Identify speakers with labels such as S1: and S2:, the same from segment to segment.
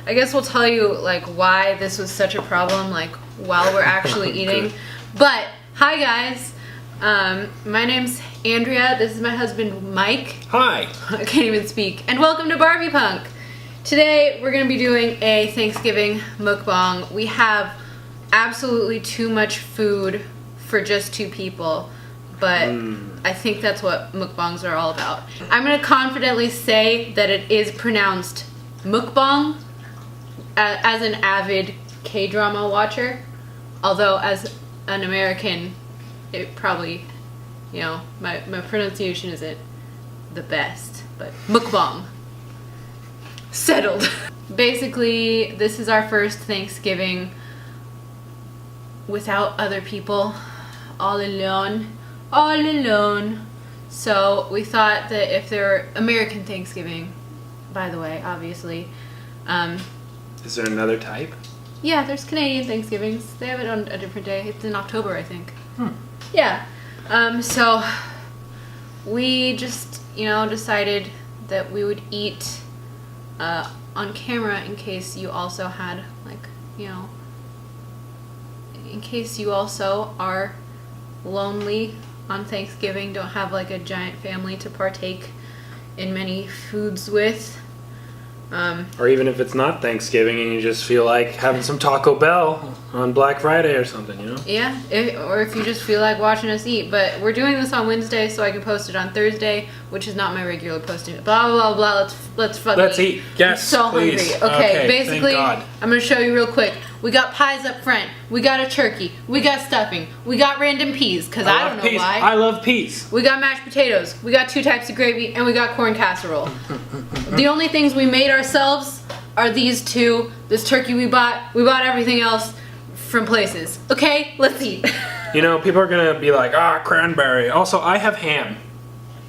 S1: I guess we'll tell you like why this was such a problem, like while we're actually eating. But hi guys, my name's Andrea. This is my husband Mike.
S2: Hi.
S1: I can't even speak. And welcome to BarbiePunk. Today we're gonna be doing a Thanksgiving mukbang. We have absolutely too much food for just 2 people, but I think that's what mukbangs are all about. I'm gonna confidently say that it is pronounced mukbang as an avid K-drama watcher, although as an American, it probably, you know, my pronunciation isn't the best, but mukbang. Settled. Basically, this is our first Thanksgiving without other people, all alone. So we thought that if there were American Thanksgiving, by the way, obviously.
S2: Is there another type?
S1: Yeah, there's Canadian Thanksgivings. They have it on a different day. It's in October, I think. Yeah. So we just, you know, decided that we would eat on camera in case you also had, like, you know, in case you also are lonely on Thanksgiving, don't have like a giant family to partake in many foods with.
S2: Or even if it's not Thanksgiving and you just feel like having some Taco Bell on Black Friday or something, you know?
S1: Yeah, or if you just feel like watching us eat. But we're doing this on Wednesday so I can post it on Thursday, which is not my regular posting. Blah, blah, blah, let's fucking
S2: eat. Yes,
S1: I'm so
S2: please.
S1: hungry. Okay, basically,
S2: thank God.
S1: I'm going to show you real quick. We got pies up front. We got a turkey. We got stuffing. We got random peas, because I don't know
S2: peas.
S1: why.
S2: I love peas.
S1: We got mashed potatoes. We got 2 types of gravy, and we got corn casserole. The only things we made ourselves are these 2. This turkey we bought everything else from places. Okay, let's eat.
S2: You know, people are gonna be like, cranberry. Also, I have ham.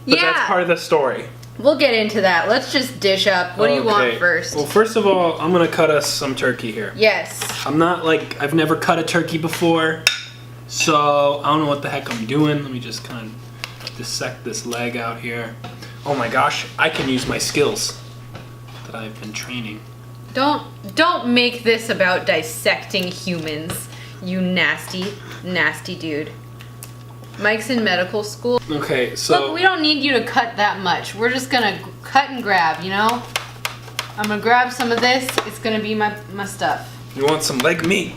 S2: But
S1: Yeah.
S2: that's part of the story.
S1: We'll get into that. Let's just dish up. What do you want first?
S2: Well, first of all, I'm gonna cut us some turkey here.
S1: Yes.
S2: I'm not like, I've never cut a turkey before, so I don't know what the heck I'm doing. Let me just kind of dissect this leg out here. Oh my gosh, I can use my skills that I've been training.
S1: Don't make this about dissecting humans, you nasty, nasty dude. Mike's in medical school.
S2: Okay, so...
S1: Look, we don't need you to cut that much. We're just gonna cut and grab, you know? I'm gonna grab some of this. It's gonna be my stuff.
S2: You want some leg meat?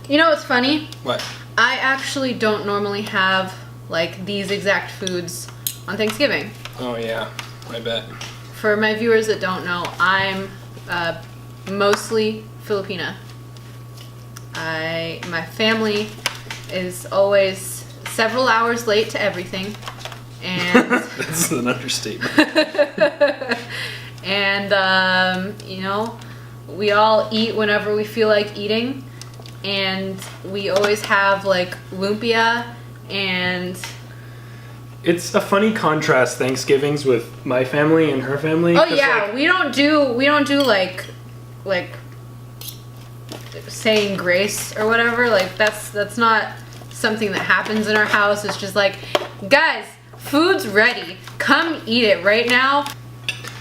S1: You know what's funny?
S2: What?
S1: I actually don't normally have, like, these exact foods on Thanksgiving.
S2: Oh yeah, I bet.
S1: For my viewers that don't know, I'm mostly Filipina. My family is always several hours late to everything, and
S2: that's an understatement.
S1: And you know, we all eat whenever we feel like eating, and we always have like lumpia, and
S2: it's a funny contrast, Thanksgivings with my family and her family.
S1: Oh yeah,
S2: like,
S1: we don't do like saying grace or whatever. Like that's not something that happens in our house. It's just like, guys, food's ready. Come eat it right now.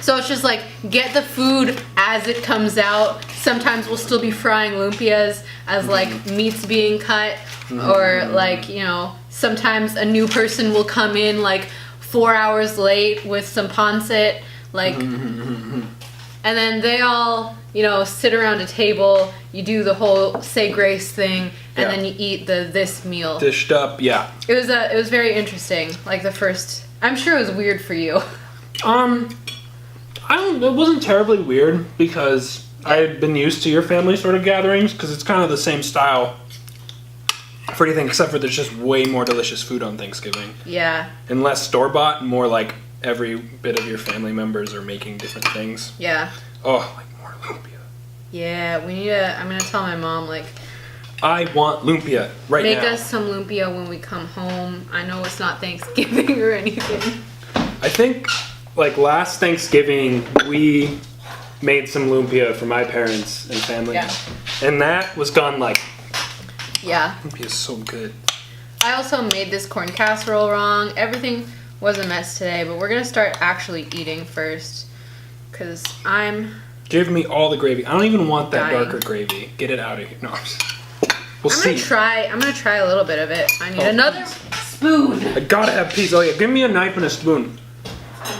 S1: So it's just like, get the food as it comes out. Sometimes we'll still be frying lumpias as like meat's being cut, or like, you know, sometimes a new person will come in like 4 hours late with some pancit, like, and then they all, you know, sit around a table, you do the whole say grace thing, and then you eat this meal.
S2: Dished up, yeah.
S1: It was very interesting, like the first, I'm sure it was weird for you.
S2: It wasn't terribly weird because I had been used to your family sort of gatherings, because it's kind of the same style for anything, except for there's just way more delicious food on Thanksgiving.
S1: Yeah.
S2: And less store-bought, and more like every bit of your family members are making different things.
S1: Yeah.
S2: Oh, like more lumpia.
S1: Yeah, we need to, I'm gonna tell my mom, like,
S2: I want lumpia right now.
S1: make us some lumpia when we come home. I know it's not Thanksgiving or anything.
S2: I think, like, last Thanksgiving, we made some lumpia for my parents and family.
S1: Yeah.
S2: And that was gone, like...
S1: Yeah.
S2: Lumpia is so good.
S1: I also made this corn casserole wrong. Everything was a mess today, but we're gonna start actually eating first, because I'm
S2: Give me all the gravy. I don't even want that
S1: Dying.
S2: darker gravy. Get it out of here. No, we'll
S1: I'm
S2: see.
S1: gonna try a little bit of it. I need another spoon.
S2: I gotta have peas. Oh yeah, give me a knife and a spoon,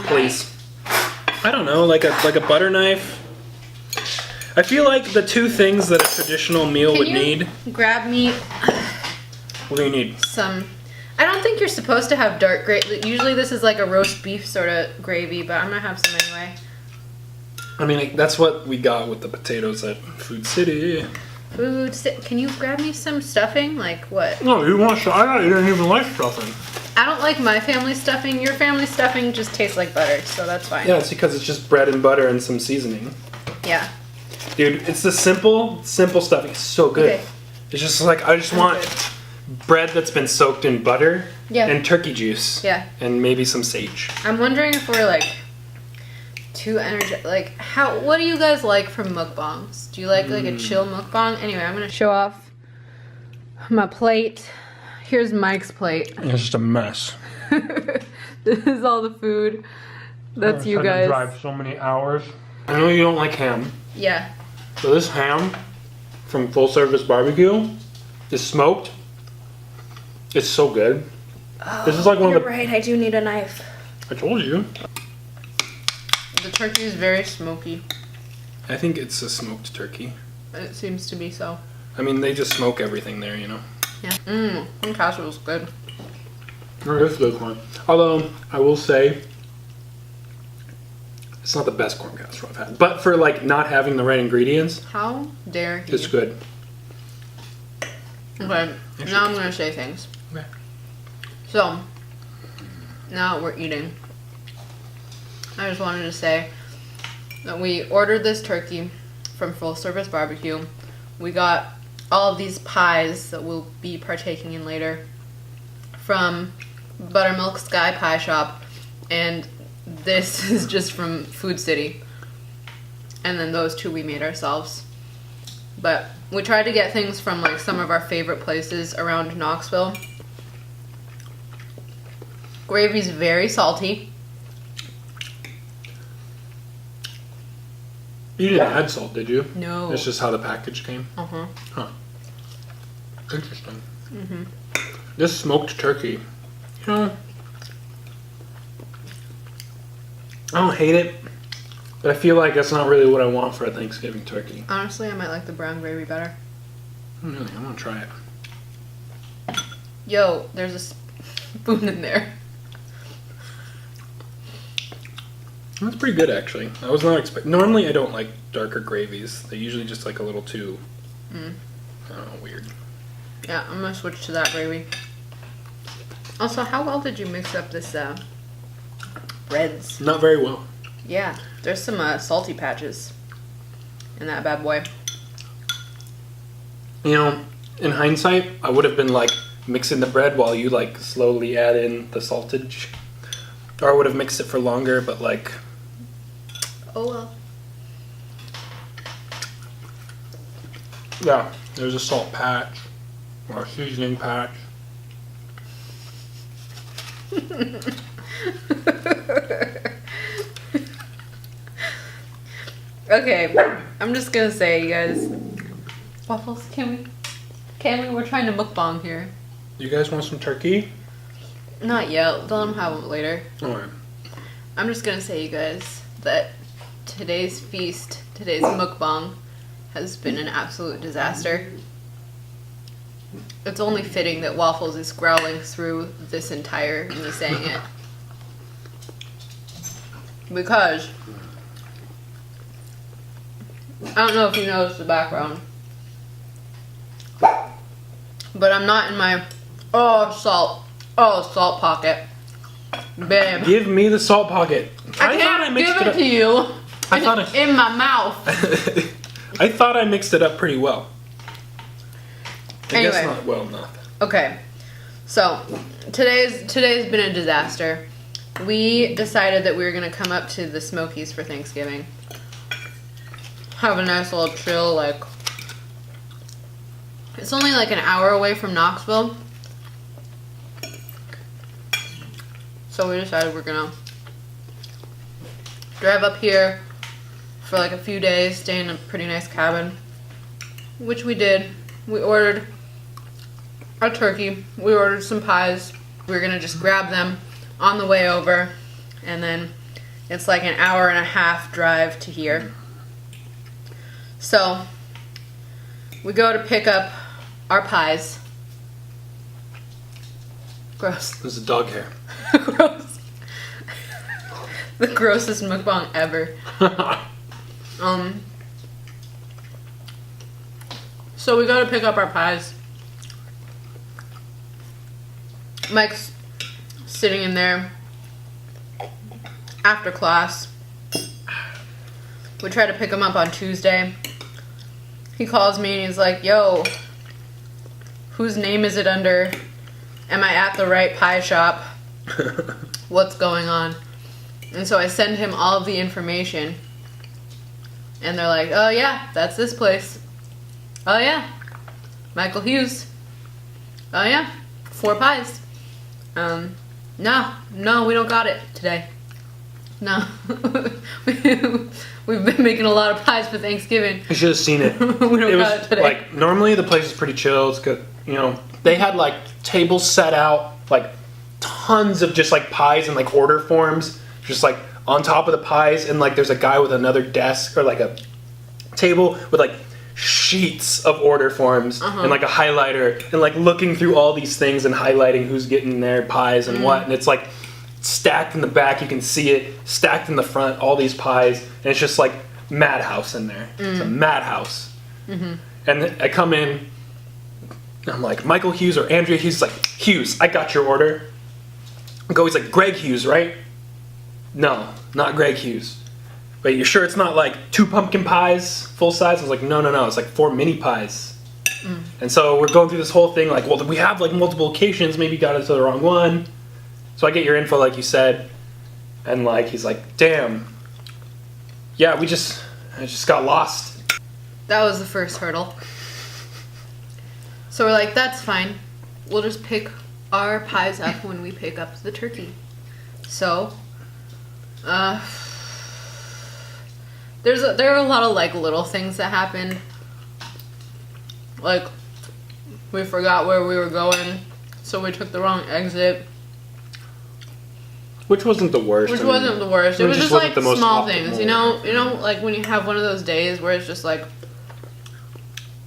S2: please. I don't know, like a butter knife. I feel like the two things that a traditional meal would need.
S1: Grab me
S2: What do you need?
S1: some. I don't think you're supposed to have dark gravy. Usually this is like a roast beef sort of gravy, but I'm gonna have some anyway.
S2: I mean, like, that's what we got with the potatoes at Food City.
S1: Can you grab me some stuffing? Like what?
S2: No, you want stuffing? You didn't even like stuffing.
S1: I don't like my family stuffing. Your family stuffing just tastes like butter, so that's fine.
S2: Yeah, it's because it's just bread and butter and some seasoning.
S1: Yeah.
S2: Dude, it's the simple stuffing. It's so good.
S1: Okay.
S2: It's just like, I just want bread that's been soaked in butter and turkey juice.
S1: Yeah.
S2: And maybe some sage.
S1: I'm wondering if we're like too energetic. Like, what do you guys like from mukbangs? Do you like a chill mukbang? Anyway, I'm gonna show off my plate. Here's Mike's plate.
S2: It's just a mess.
S1: This is all the food. That's you guys.
S2: Drive so many hours. I know you don't like ham.
S1: Yeah.
S2: So this ham from Full Service Barbecue is smoked. It's so good.
S1: Oh,
S2: this is like one of the.
S1: Right. I do need a knife.
S2: I told you.
S1: The turkey is very smoky.
S2: I think it's a smoked turkey.
S1: It seems to be so.
S2: I mean, they just smoke everything there, you know.
S1: Yeah. Corn casserole is good.
S2: Oh, it's good corn. Although I will say, it's not the best corn casserole I've had. But for like not having the right ingredients,
S1: How dare you?
S2: it's good.
S1: Okay. Now I'm gonna say things.
S2: Okay.
S1: So now we're eating. I just wanted to say that we ordered this turkey from Full Service Barbecue. We got all of these pies that we'll be partaking in later from Buttermilk Sky Pie Shop, and this is just from Food City. And then those two we made ourselves. But we tried to get things from like some of our favorite places around Knoxville. Gravy's very salty.
S2: You didn't add salt, did you?
S1: No.
S2: It's just how the package came.
S1: Uh-huh.
S2: Huh. Interesting. This smoked turkey, you know, I don't hate it, but I feel like that's not really what I want for a Thanksgiving turkey.
S1: Honestly, I might like the brown gravy better.
S2: Really, I'm gonna try it.
S1: Yo, there's a spoon in there.
S2: That's pretty good, actually. I was not expecting. Normally, I don't like darker gravies. They usually just like a little too, I don't know, weird.
S1: Yeah, I'm gonna switch to that gravy. Also, how well did you mix up this breads?
S2: Not very well.
S1: Yeah, there's some salty patches in that bad boy.
S2: You know, in hindsight, I would have been like mixing the bread while you like slowly add in the saltage. Or I would have mixed it for longer, but like.
S1: Oh well.
S2: Yeah, there's a salt patch or a seasoning patch.
S1: Okay, I'm just gonna say, you guys. Waffles, can we? We're trying to mukbang here.
S2: You guys want some turkey?
S1: Not yet. Let them have it later.
S2: Alright.
S1: I'm just gonna say, you guys, that today's feast, today's mukbang, has been an absolute disaster. It's only fitting that Waffles is growling through this entire me saying it. Because I don't know if you noticed the background, but I'm not in my salt pocket. Babe.
S2: Give me the salt pocket.
S1: I can't give it to you.
S2: I thought
S1: in my mouth.
S2: I thought I mixed it up pretty well. I guess
S1: Anyway.
S2: not well enough.
S1: Okay, so today's been a disaster. We decided that we were gonna come up to the Smokies for Thanksgiving. Have a nice little chill, like it's only like an hour away from Knoxville. So we decided we're gonna drive up here for like a few days, stay in a pretty nice cabin, which we did. We ordered a turkey. We ordered some pies. We were gonna just grab them on the way over, and then it's like an hour and a half drive to here. So we go to pick up our pies. Gross.
S2: This is dog hair.
S1: Gross. The grossest mukbang ever. So we go to pick up our pies. Mike's sitting in there after class. We try to pick him up on Tuesday. He calls me and he's like, yo, whose name is it under? Am I at the right pie shop? What's going on? And so I send him all of the information. And they're like, oh yeah, that's this place. Oh yeah, Michael Hughes. Oh yeah, 4 pies. No, we don't got it today. No. We've been making a lot of pies for Thanksgiving.
S2: You should have seen it.
S1: We don't got it today.
S2: Like, normally the place is pretty chill. It's good. You know, they had like tables set out, like tons of just like pies and like order forms, just like on top of the pies, and like there's a guy with another desk or like a table with like sheets of order forms and like a highlighter and like looking through all these things and highlighting who's getting their pies and what, and it's like stacked in the back, you can see it stacked in the front, all these pies, and it's just like madhouse in there. It's a madhouse. And I come in, I'm like, Michael Hughes or Andrea Hughes? He's like, Hughes, I got your order. I go, he's like, Greg Hughes, right? No, not Greg Hughes. Wait, you're sure it's not like 2 pumpkin pies full size? I was like, no, it's like 4 mini pies. And so we're going through this whole thing like, well, we have like multiple locations, maybe got it to the wrong one. So I get your info like you said, and like he's like, damn, yeah, I just got lost.
S1: That was the first hurdle. So we're like, that's fine. We'll just pick our pies up when we pick up the turkey. So, there are a lot of like little things that happened. Like, we forgot where we were going, so we took the wrong exit.
S2: Which wasn't the worst.
S1: Which wasn't the worst. It was just like
S2: the most
S1: small
S2: optimal.
S1: things, you know, like when you have one of those days where it's just like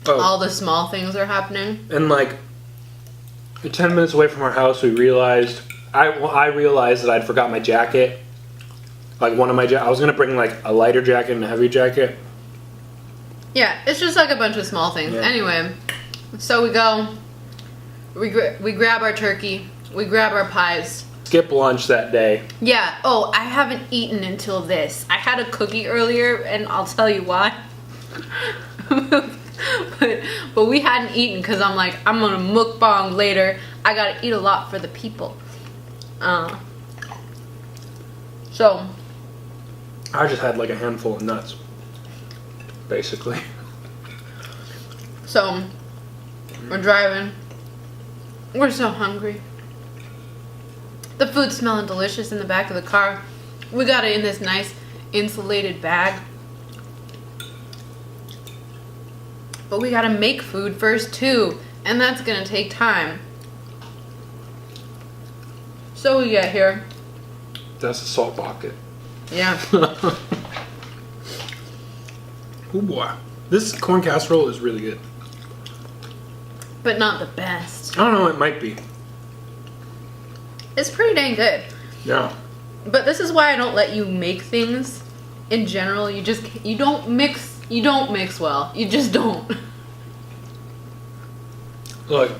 S1: all the small things are happening.
S2: And like 10 minutes away from our house, we realized I realized that I'd forgot my jacket. Like one of my I was gonna bring like a lighter jacket and a heavy jacket.
S1: Yeah, it's just like a bunch of small things.
S2: Yeah.
S1: Anyway, so we go, we grab our turkey, we grab our pies.
S2: Skip lunch that day.
S1: Yeah. Oh, I haven't eaten until this. I had a cookie earlier, and I'll tell you why. but we hadn't eaten because I'm like, I'm gonna mukbang later. I gotta eat a lot for the people. So
S2: I just had like a handful of nuts, basically.
S1: So we're driving. We're so hungry. The food's smelling delicious in the back of the car. We got it in this nice insulated bag. But we gotta make food first too, and that's gonna take time. So we get here.
S2: That's a salt bucket.
S1: Yeah.
S2: Oh boy. This corn casserole is really good.
S1: But not the best.
S2: I don't know, it might be.
S1: It's pretty dang good.
S2: Yeah.
S1: But this is why I don't let you make things in general. You don't mix well. You just don't.
S2: Look.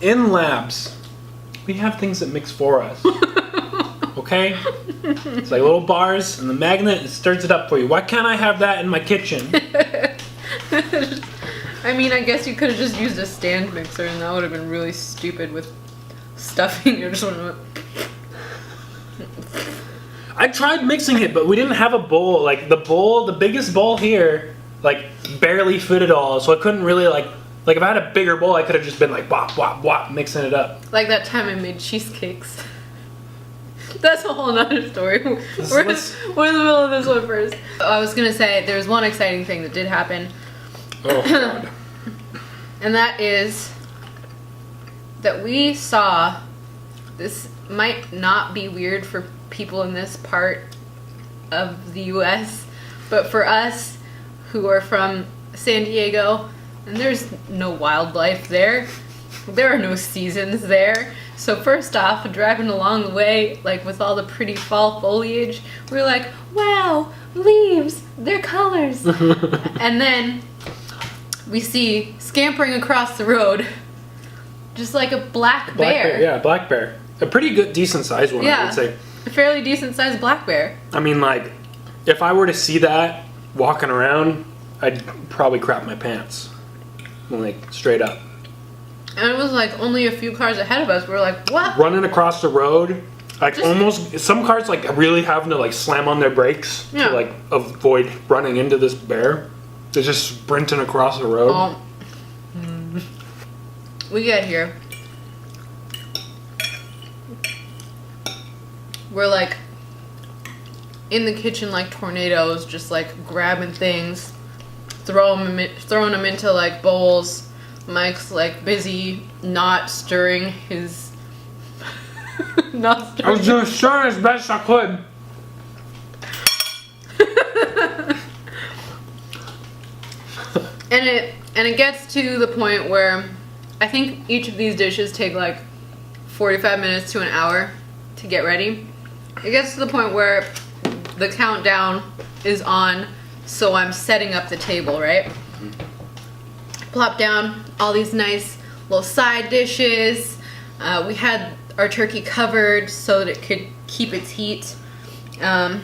S2: In labs, we have things that mix for us. Okay? It's like little bars and the magnet, it stirs it up for you. Why can't I have that in my kitchen?
S1: I mean, I guess you could have just used a stand mixer and that would have been really stupid with stuffing. You're just
S2: I tried mixing it, but we didn't have a bowl. Like the biggest bowl here, like barely fit it all. So I couldn't really like if I had a bigger bowl, I could have just been like wop, wop, wop, mixing it up.
S1: like that time I made cheesecakes. That's a whole nother story. We're in the middle of this one first. I was gonna say there's one exciting thing that did happen.
S2: Oh God.
S1: And that is that we saw, this might not be weird for people in this part of the US, but for us who are from San Diego, and there's no wildlife there. There are no seasons there. So first off, driving along the way, like with all the pretty fall foliage, we're like, wow, leaves, they're colors. And then we see scampering across the road, just like a black bear.
S2: Yeah, black bear. A pretty good, decent sized one, I would say.
S1: A fairly decent sized black bear.
S2: I mean, like, if I were to see that walking around, I'd probably crap my pants. Like, straight up.
S1: And it was like only a few cars ahead of us. We were like, what?
S2: Running across the road, like almost, some cars like really having to like slam on their brakes to like avoid running into this bear. They're just sprinting across the road.
S1: We get here. We're like in the kitchen like tornadoes, just like grabbing things, throwing them into like bowls. Mike's like busy not stirring his
S2: I was just stirring as best I could.
S1: and it gets to the point where I think each of these dishes take like 45 minutes to an hour to get ready. It gets to the point where the countdown is on, so I'm setting up the table, right? Plop down all these nice little side dishes. We had our turkey covered so that it could keep its heat.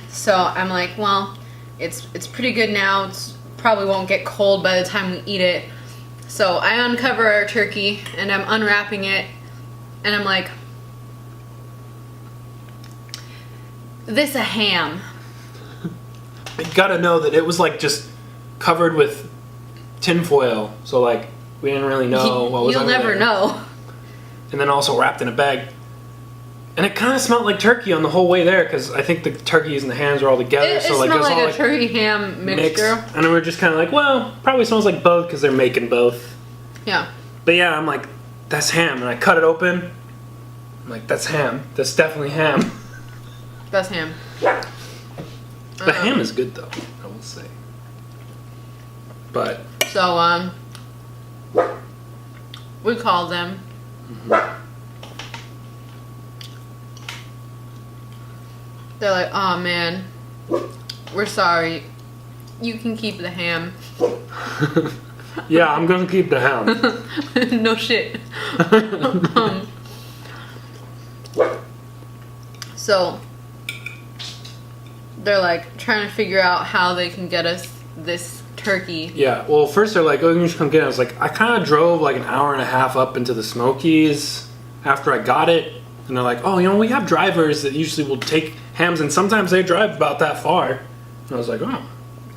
S1: So I'm like, well, it's pretty good now. It's probably won't get cold by the time we eat it. So I uncover our turkey and I'm unwrapping it, and I'm like, this a ham.
S2: You gotta know that it was like just covered with tinfoil, so like we didn't really know what was
S1: You'll never know.
S2: And then also wrapped in a bag. And it kind of smelled like turkey on the whole way there, because I think the turkeys and the hams are all together.
S1: It
S2: so like
S1: smelled
S2: it's
S1: like
S2: all
S1: a
S2: like
S1: turkey ham mixture.
S2: And then we're just kind of like, well, probably smells like both because they're making both.
S1: Yeah.
S2: But yeah, I'm like, that's ham, and I cut it open. I'm like, that's ham. That's definitely ham.
S1: That's ham.
S2: The ham is good though, I will say. But
S1: so we called them.
S2: Mm-hmm.
S1: They're like, oh man, we're sorry. You can keep the ham.
S2: Yeah, I'm gonna keep the ham.
S1: No shit. So they're like trying to figure out how they can get us this turkey.
S2: Yeah, well, first they're like, oh, you should come get it. I was like, I kind of drove like an hour and a half up into the Smokies after I got it. And they're like, oh, you know, we have drivers that usually will take hams, and sometimes they drive about that far. And I was like, oh.
S1: All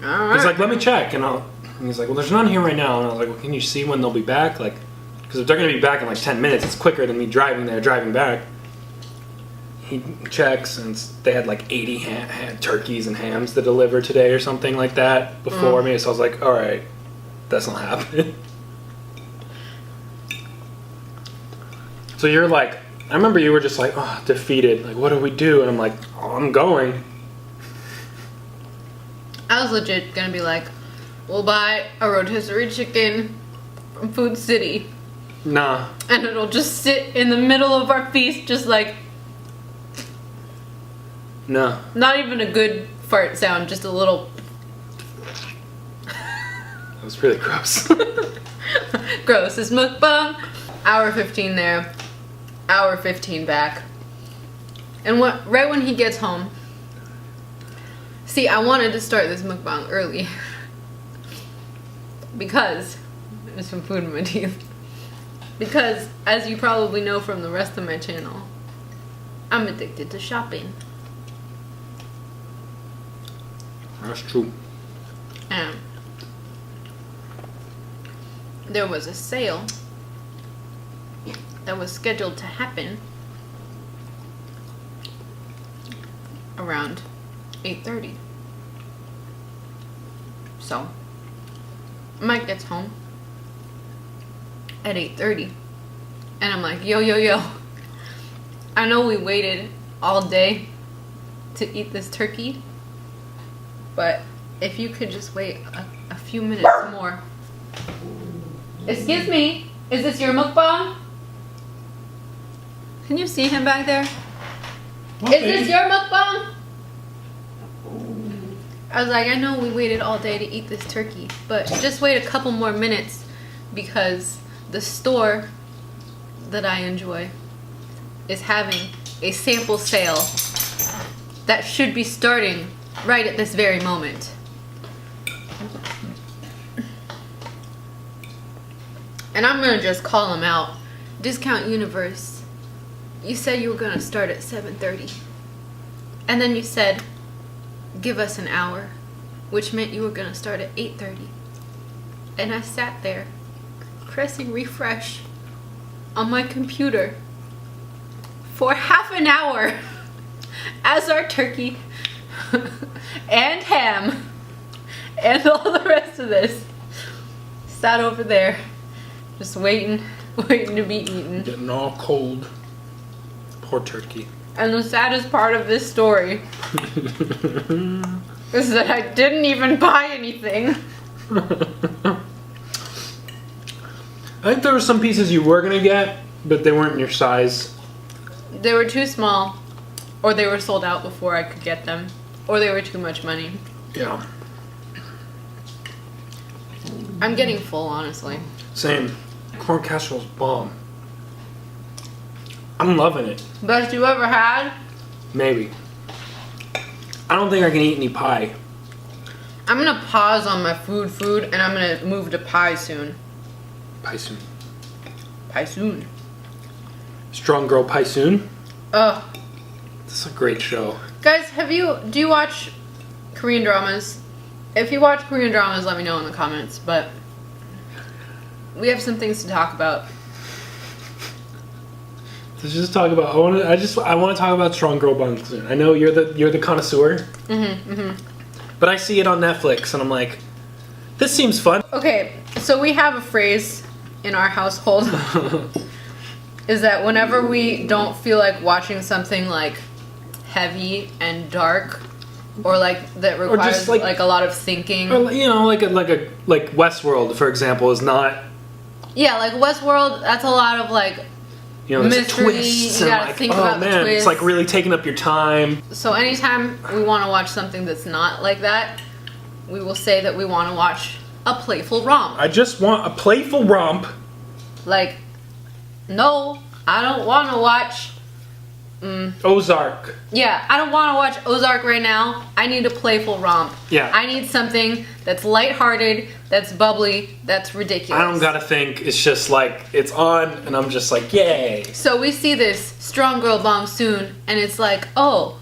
S1: right.
S2: He's like, let me check. And he's like, well, there's none here right now. And I was like, well, can you see when they'll be back? Like, because if they're going to be back in like 10 minutes, it's quicker than me driving there, driving back. He checks, and they had like 80 turkeys and hams to deliver today or something like that before me. So I was like, all right, that's not happening. So you're like, I remember you were just like, oh, defeated. Like, what do we do? And I'm like, oh, I'm going.
S1: I was legit gonna be like, we'll buy a rotisserie chicken from Food City.
S2: Nah.
S1: And it'll just sit in the middle of our feast, just like...
S2: No.
S1: Not even a good fart sound, just a little...
S2: That was really gross.
S1: Gross. It's mukbang. Hour 15 there. Hour 15 back. And right when he gets home... See, I wanted to start this mukbang early. Because... There's some food in my teeth. Because, as you probably know from the rest of my channel, I'm addicted to shopping.
S2: That's true.
S1: And there was a sale that was scheduled to happen around 8:30. So, Mike gets home at 8:30. And I'm like, yo. I know we waited all day to eat this turkey, but if you could just wait a few minutes more. Excuse me, is this your mukbang? Can you see him back there?
S2: Okay.
S1: Is this your mukbang? I was like, I know we waited all day to eat this turkey, but just wait a couple more minutes because the store that I enjoy is having a sample sale that should be starting right at this very moment. And I'm gonna just call them out. Discount Universe, you said you were gonna start at 7:30. And then you said, give us an hour, which meant you were gonna start at 8:30. And I sat there, pressing refresh on my computer for half an hour as our turkey and ham and all the rest of this sat over there just waiting to be eaten.
S2: Getting all cold. Poor turkey.
S1: And the saddest part of this story is that I didn't even buy anything.
S2: I think there were some pieces you were gonna get, but they weren't your size.
S1: They were too small, or they were sold out before I could get them, or they were too much money.
S2: Yeah.
S1: I'm getting full, honestly.
S2: Same. Corn casserole's bomb. I'm loving it.
S1: Best you ever had?
S2: Maybe. I don't think I can eat any pie.
S1: I'm gonna pause on my food, and I'm gonna move to pie soon.
S2: Pie soon.
S1: Pie soon.
S2: Strong Girl Pie Soon.
S1: Ugh.
S2: This is a great show.
S1: Guys, do you watch Korean dramas? If you watch Korean dramas, let me know in the comments, but we have some things to talk about.
S2: Let's just talk about. I want to talk about Strong Girl Pie Soon. I know you're the connoisseur. But I see it on Netflix, and I'm like, this seems fun.
S1: Okay, so we have a phrase in our household is that whenever we don't feel like watching something like heavy and dark, or like that requires
S2: just
S1: like a lot of thinking,
S2: Or like Westworld, for example, is not.
S1: yeah, like Westworld, that's a lot of like
S2: There's
S1: mystery.
S2: twists
S1: You
S2: and
S1: gotta think about the
S2: it's
S1: twists.
S2: like really taking up your time.
S1: So anytime we want to watch something that's not like that, we will say that we want to watch a playful romp.
S2: I just want a playful romp.
S1: Like, no, I don't want to watch.
S2: Ozark.
S1: Yeah, I don't want to watch Ozark right now. I need a playful romp.
S2: Yeah.
S1: I need something that's lighthearted, that's bubbly, that's ridiculous.
S2: I don't gotta think. It's just like it's on, and I'm just like, yay.
S1: So we see this Strong Girl Bong Soon, and it's like, oh,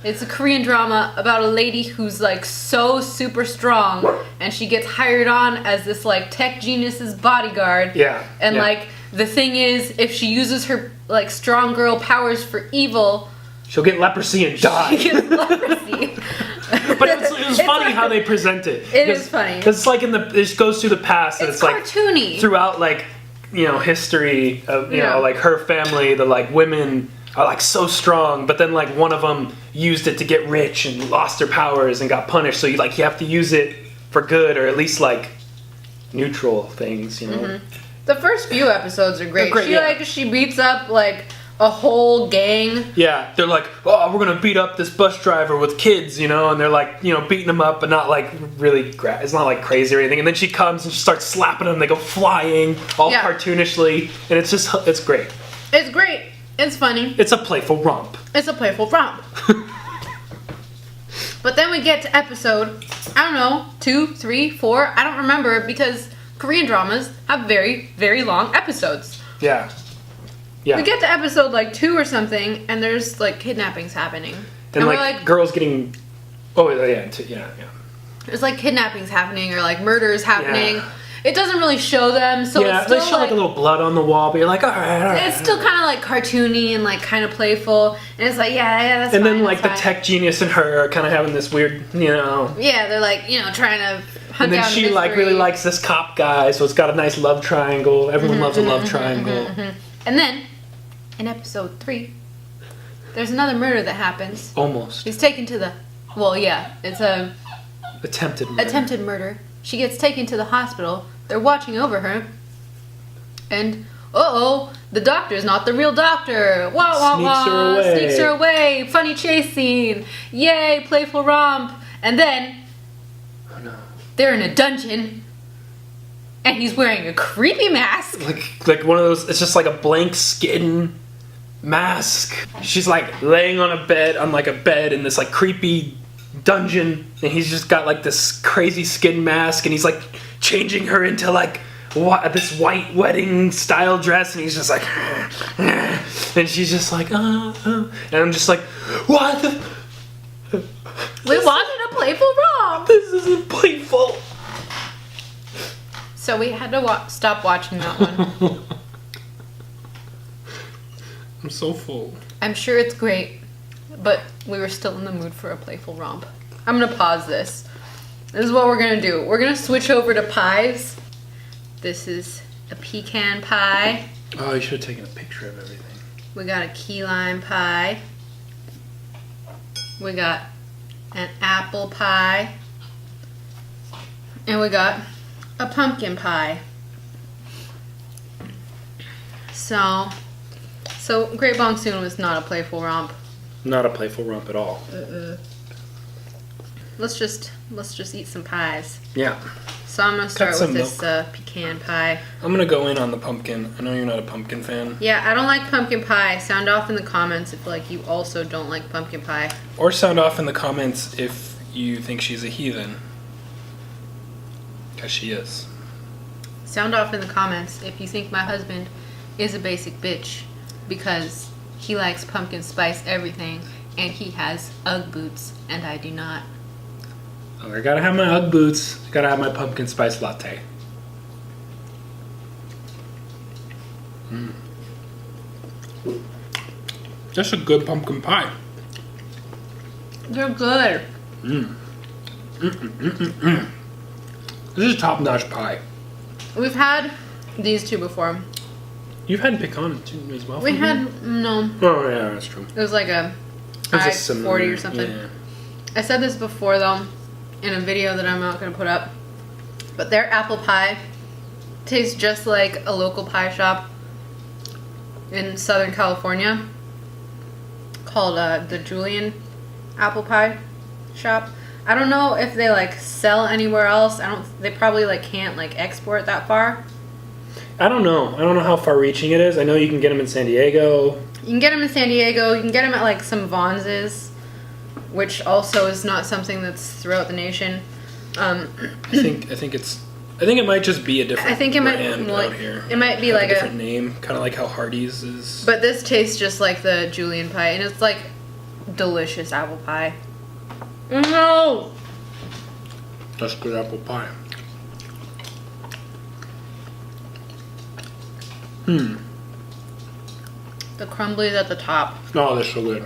S1: it's a Korean drama about a lady who's like so super strong, and she gets hired on as this like tech genius's bodyguard.
S2: Yeah.
S1: And
S2: yeah.
S1: like the thing is, if she uses her like strong girl powers for evil,
S2: she'll get leprosy and die.
S1: she gets leprosy.
S2: But it was funny how they present it.
S1: It is funny.
S2: Because it's like it goes through the past, and
S1: It's
S2: it's like
S1: cartoony.
S2: throughout like history of
S1: Yeah.
S2: like her family. The like women are like so strong, but then like one of them used it to get rich and lost their powers and got punished. So you have to use it for good, or at least like neutral things.
S1: The first few episodes are great.
S2: They're great,
S1: She beats up like a whole gang.
S2: Yeah, they're like, oh, we're gonna beat up this bus driver with kids, and they're like, beating him up, but not like really. It's not like crazy or anything. And then she comes and she starts slapping them. They go flying, all cartoonishly, and it's great.
S1: It's great. It's funny.
S2: It's a playful romp.
S1: It's a playful romp. But then we get to episode, I don't know, 2, 3, 4. I don't remember because Korean dramas have very, very long episodes.
S2: Yeah. Yeah.
S1: We get to episode like 2 or something, and there's like kidnappings happening.
S2: And
S1: we're
S2: like girls getting. Oh yeah.
S1: There's like kidnappings happening or like murders happening.
S2: Yeah.
S1: it doesn't really show them, so
S2: yeah,
S1: it's still
S2: they show like a little blood on the wall, but you're like, all right.
S1: It's still kind of like cartoony and like kind of playful, and it's like, yeah, that's
S2: and
S1: fine.
S2: And then like the
S1: fine.
S2: tech genius and her are kind of having this weird,
S1: Yeah, they're like, trying to hunt
S2: and then
S1: down
S2: she
S1: the
S2: like
S1: mystery.
S2: really likes this cop guy, so it's got a nice love triangle. Everyone loves a love triangle.
S1: And then in episode 3, there's another murder that happens.
S2: Almost.
S1: She's taken to the, well, yeah, it's a
S2: attempted murder.
S1: She gets taken to the hospital. They're watching over her, and the doctor's not the real doctor. Wah wah wah. Sneaks her away. Funny chase scene. Yay, playful romp. And then,
S2: oh no,
S1: they're in a dungeon, and he's wearing a creepy mask.
S2: Like one of those. It's just like a blank skin mask. She's like laying on a bed in this like creepy dungeon, and he's just got like this crazy skin mask, and he's like changing her into like this white wedding style dress, and he's just like and she's just like and I'm just like, what the
S1: We wanted a playful romp.
S2: This isn't playful.
S1: So we had to stop watching that one.
S2: I'm so full.
S1: I'm sure it's great, but we were still in the mood for a playful romp. I'm gonna pause this. This is what we're gonna do. We're gonna switch over to pies. This is a pecan pie.
S2: Oh, you should have taken a picture of everything.
S1: We got a key lime pie. We got an apple pie. And we got a pumpkin pie. So Great Bong Soon was not a playful romp.
S2: Not a playful romp at all.
S1: Let's just eat some pies.
S2: Yeah.
S1: So I'm gonna start
S2: Cut
S1: with
S2: some
S1: this pecan pie.
S2: I'm gonna go in on the pumpkin. I know you're not a pumpkin fan.
S1: Yeah, I don't like pumpkin pie. Sound off in the comments if like you also don't like pumpkin pie.
S2: Or sound off in the comments if you think she's a heathen. Because she is.
S1: Sound off in the comments if you think my husband is a basic bitch because he likes pumpkin spice everything and he has Ugg boots and I do not.
S2: Oh, I gotta have my Ugg boots. I gotta have my pumpkin spice latte. That's a good pumpkin pie.
S1: They're good.
S2: This is top-notch pie.
S1: We've had these two before.
S2: You've had pecan too as well.
S1: We had no.
S2: Oh yeah, that's true.
S1: It was like a
S2: It's a
S1: 540 or something.
S2: Yeah.
S1: I said this before though, in a video that I'm not gonna put up, but their apple pie tastes just like a local pie shop in Southern California called the Julian Apple Pie Shop. I don't know if they like sell anywhere else. They probably like can't like export that far.
S2: I don't know. I don't know how far-reaching it is. I know you can get them in San Diego.
S1: You can get them in San Diego. You can get them at like some Vons's, which also is not something that's throughout the nation.
S2: I think it might just be a different.
S1: I think it might
S2: brand
S1: like
S2: out here.
S1: it might be
S2: Have
S1: like
S2: a different name, kind of like how Hardee's is.
S1: But this tastes just like the Julian pie, and it's like delicious apple pie. No.
S2: That's good apple pie.
S1: The crumblies at the top.
S2: Oh, they're so good.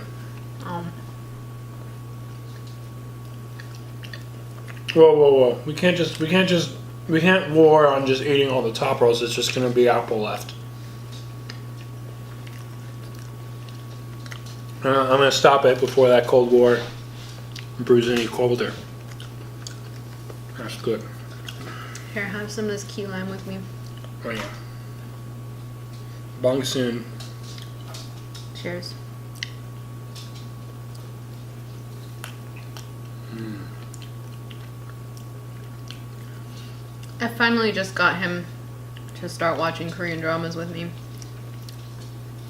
S2: Whoa. We can't war on just eating all the top rolls. It's just gonna be apple left. I'm gonna stop it before that Cold War brews any colder. That's good.
S1: Here, have some of this key lime with me.
S2: Oh yeah. Bong soon.
S1: Cheers. I finally just got him to start watching Korean dramas with me.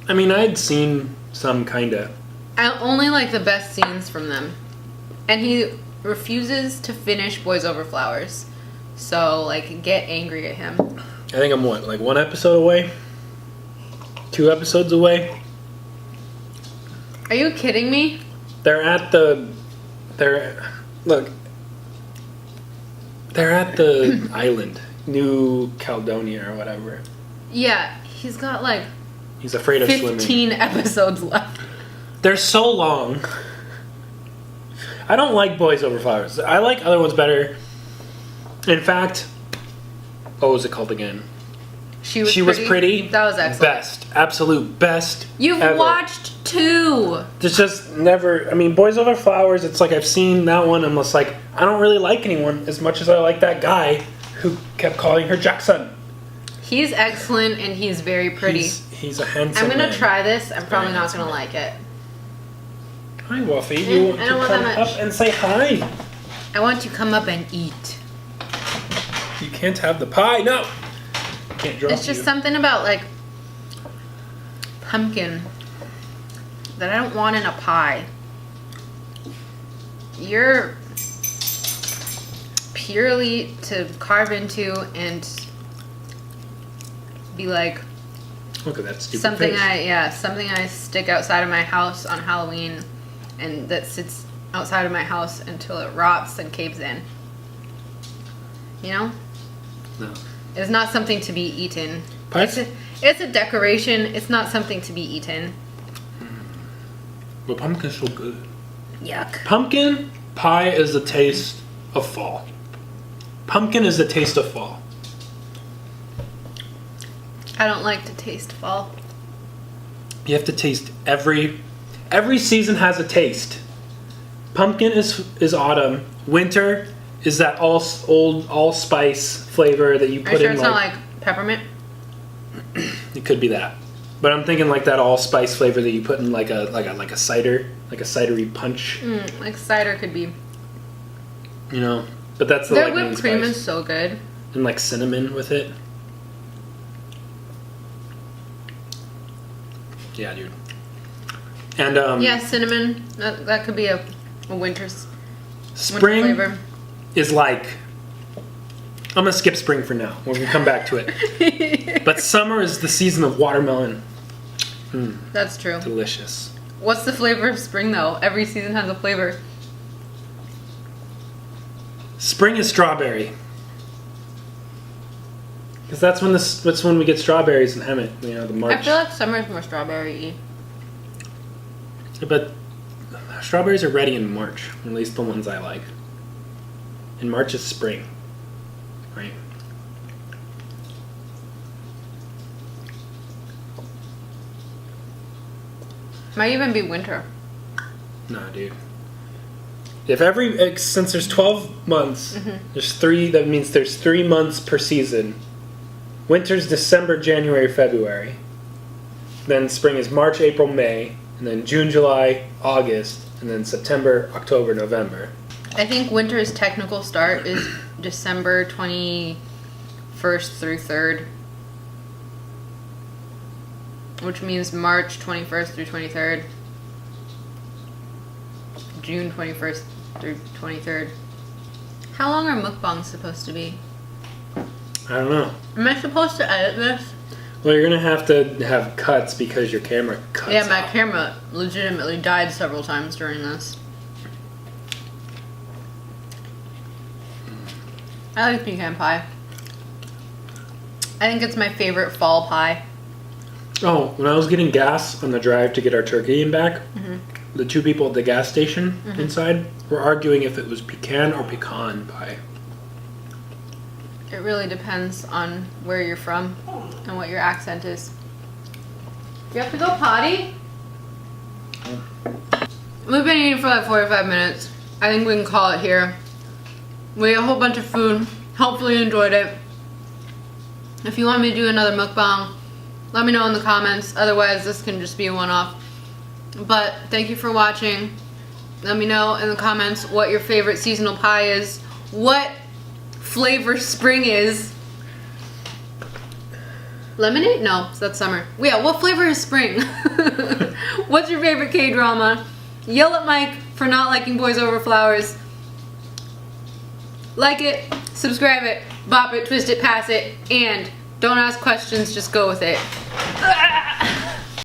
S2: I mean, I'd seen some kinda.
S1: I only like the best scenes from them. And he refuses to finish Boys Over Flowers. So, like, get angry at him.
S2: I think I'm like 1 episode away? 2 episodes away?
S1: Are you kidding me?
S2: They're at the island. New Caledonia or whatever.
S1: Yeah, he's got like
S2: He's afraid of
S1: 15
S2: swimming.
S1: episodes left.
S2: They're so long. I don't like Boys Over Flowers. I like other ones better. In fact, what was it called again?
S1: She was pretty. That was excellent.
S2: Best. Absolute best.
S1: You've
S2: ever.
S1: watched 2.
S2: There's just never... I mean, Boys Over Flowers, it's like I've seen that one. I'm just like, I don't really like anyone as much as I like that guy who kept calling her Jackson.
S1: He's excellent and he's very pretty.
S2: He's a handsome
S1: I'm gonna
S2: man.
S1: try this. I'm probably not gonna like it.
S2: Hi, Wolfie. You want to come up and say hi?
S1: I want to come up and eat.
S2: You can't have the pie. No. Can't drop
S1: It's just something about like pumpkin that I don't want in a pie. You're purely to carve into and be like
S2: look at that stupid
S1: something
S2: face.
S1: something I stick outside of my house on Halloween and that sits outside of my house until it rots and caves in. You know?
S2: No.
S1: It's not something to be eaten.
S2: Pies?
S1: It's a decoration. It's not something to be eaten.
S2: But pumpkin's so good.
S1: Yuck.
S2: Pumpkin pie is the taste of fall. Pumpkin is the taste of fall.
S1: I don't like to taste fall.
S2: You have to taste every season has a taste. Pumpkin is autumn. Winter is that allspice flavor that you put
S1: Are you sure
S2: in.
S1: it's not like peppermint?
S2: It could be that, but I'm thinking like that allspice flavor that you put in like a cider, like a cidery punch.
S1: Like cider could be.
S2: You know, but that's the
S1: Their
S2: like, main
S1: whipped cream
S2: spice.
S1: is so good.
S2: And like cinnamon with it. Yeah, dude. And
S1: Yeah, cinnamon. That could be a winter's
S2: spring
S1: winter flavor.
S2: is like, I'm gonna skip spring for now. We're gonna come back to it. But summer is the season of watermelon.
S1: That's true.
S2: Delicious.
S1: What's the flavor of spring though? Every season has a flavor.
S2: Spring is strawberry. Because that's when we get strawberries in Hemet. You know, the March.
S1: I feel like summer is more strawberry-y.
S2: But strawberries are ready in March, at least the ones I like. And March is spring, right?
S1: Might even be winter.
S2: Nah, dude. Since there's 12 months, there's 3. That means there's 3 months per season. Winter's December, January, February. Then spring is March, April, May, and then June, July, August, and then September, October, November.
S1: I think winter's technical start is December 21st through 3rd. Which means March 21st through 23rd. June 21st through 23rd. How long are mukbangs supposed to be?
S2: I don't know.
S1: Am I supposed to edit this?
S2: Well, you're gonna have to have cuts because your camera cuts
S1: Yeah, my
S2: out.
S1: camera legitimately died several times during this. I like pecan pie. I think it's my favorite fall pie.
S2: Oh, when I was getting gas on the drive to get our turkey and back, the 2 people at the gas station inside were arguing if it was pecan or pecan pie.
S1: It really depends on where you're from and what your accent is. You have to go potty? We've been eating for like 45 minutes. I think we can call it here. We ate a whole bunch of food. Hopefully you enjoyed it. If you want me to do another mukbang, let me know in the comments. Otherwise, this can just be a one-off. But thank you for watching. Let me know in the comments what your favorite seasonal pie is. What flavor spring is. Lemonade? No, that's summer. Yeah, what flavor is spring? What's your favorite K-drama? Yell at Mike for not liking Boys Over Flowers. Like it, subscribe it, bop it, twist it, pass it, and don't ask questions, just go with it.